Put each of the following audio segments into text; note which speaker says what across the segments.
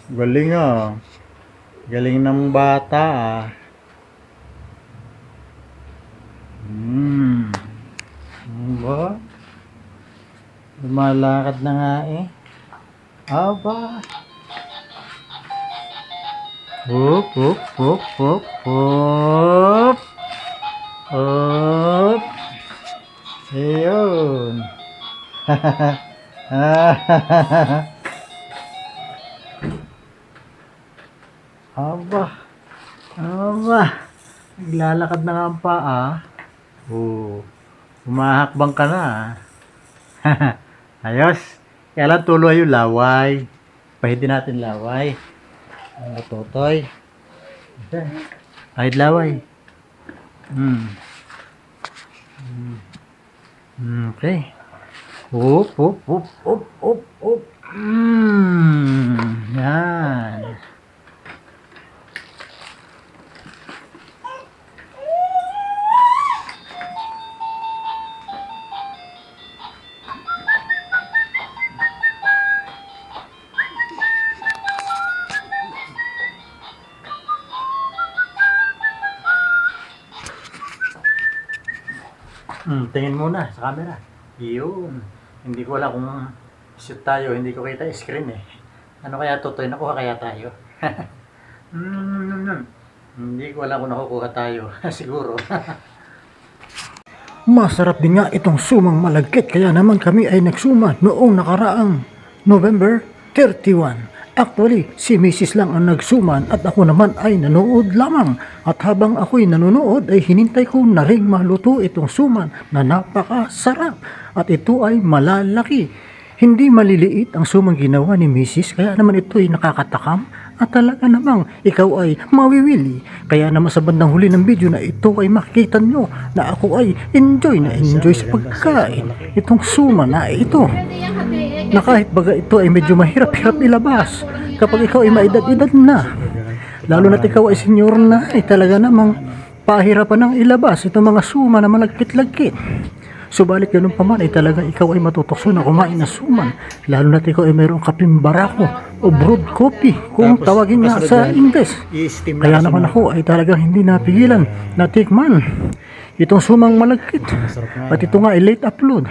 Speaker 1: Galing ah. Galing ng bata ah. Hmm. Ano ba? Lumalakad na nga eh. Aba. Hop, hop, hop, hop, hop. Hop. Ayun. Aba. Aba. Naglalakad na nga ang paa. Oh. Humahakbang ka na ah. Ayos. Kaya lang tuloy yung laway. Pahitin natin laway. Ang totoy. Kahit laway. Okay. Up, up, up, up, up, up. Yan. Tingin muna sa camera. Yun. Hindi ko alam kung shoot tayo. Hindi ko kita screen eh. Ano kaya Totoy? Nakuha kaya tayo? Hindi ko alam kung nakukuha tayo. Siguro.
Speaker 2: Masarap din nga itong sumang malagkit kaya naman kami ay nagsuma noong nakaraang November 31. Actually, si Mrs. lang ang nagsuman at ako naman ay nanood lamang. At habang ako'y nanonood ay hinintay ko na ring maluto itong suman na napakasarap. At ito ay malalaki. Hindi maliliit ang sumang ginawa ni Mrs. Kaya naman ito ay nakakatakam. At talaga namang ikaw ay mawiwili. Kaya naman sa bandang huli ng video na ito ay makikita nyo na ako ay enjoy sa pagkain. Itong suma na ito. Na kahit baga ito ay medyo mahirap-hirap ilabas kapag ikaw ay maedad-edad na. Lalo na't ikaw ay senyor na ay talaga namang pahirapan ng ilabas itong mga suma na malagkit-lagkit. Subalit ganun pa man ay talaga ikaw ay matutokso na kumain na suman. Lalo na't ikaw ay mayroong kaping barako o brewed coffee kung tawagin nga sa Ingles. Kaya naman ako ay talagang hindi napigilan na tikman itong sumang malagkit. At ito nga ay late upload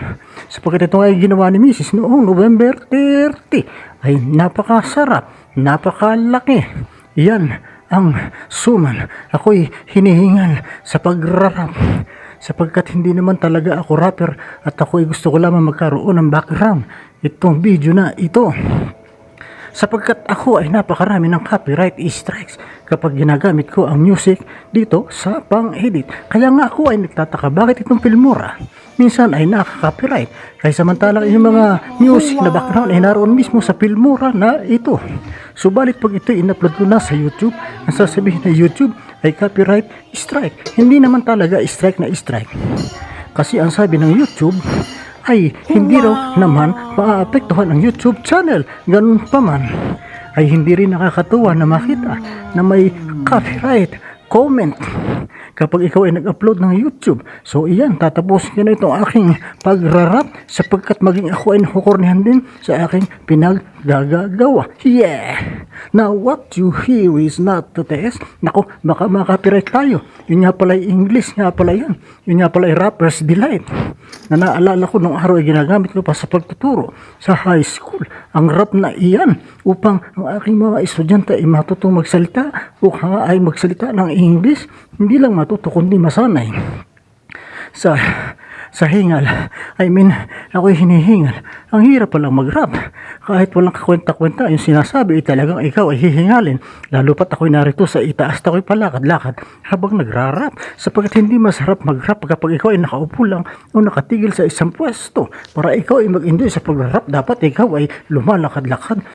Speaker 2: sapagkat ito nga ay ginawa ni Mrs. noong November 30 ay napakasarap, napakalaki. Yan ang suman. Ako'y hinihingal sa pagrarap sapagkat hindi naman talaga ako rapper at ako'y gusto ko lamang magkaroon ng background itong video na ito. Sapagkat ako ay napakarami ng copyright strikes kapag ginagamit ko ang music dito sa pang-edit. Kaya nga ako ay nagtataka bakit itong Filmora minsan ay nakaka-copyright kaya samantalang yung mga music na background ay naroon mismo sa Filmora na ito. Subalit pag ito in-upload ko na sa YouTube, ang sasabihin na YouTube ay copyright strike. Hindi naman talaga strike na strike. Kasi ang sabi ng YouTube ay hindi raw naman maaapektuhan ang YouTube channel. Ganun pa man ay hindi rin nakakatuwa na makita na may copyright comment kapag ikaw ay nag-upload ng YouTube. So iyan, tatapusin ko na itong aking pagrarap sapagkat maging ako ay nakukornihan din sa aking pinaggagawa. Yeah! Now what you hear is not the test. Naku, baka makapiright tayo. Yun nga pala English nga pala yan. Yun nga pala Rapper's Delight na naalala ko nung araw ay ginagamit ko pa sa pagtuturo sa high school. Ang rap na iyan upang ang aking mga estudyante ay matutong magsalita o ay magsalita ng English. Hindi lang matuto kundi masanay sa hingal. I mean, ako'y hinihingal. Ang hirap palang mag-rap. Kahit walang kakwenta-kwenta, yung sinasabi ay talagang ikaw ay hihingalin. Lalo pat ako'y narito sa itaas na ako'y palakad-lakad habang nagra-rap. Sapagkat hindi masarap mag-rap kapag ikaw ay nakaupo lang o nakatigil sa isang pwesto. Para ikaw ay mag-enjoy sa pag-rap, dapat ikaw ay lumalakad-lakad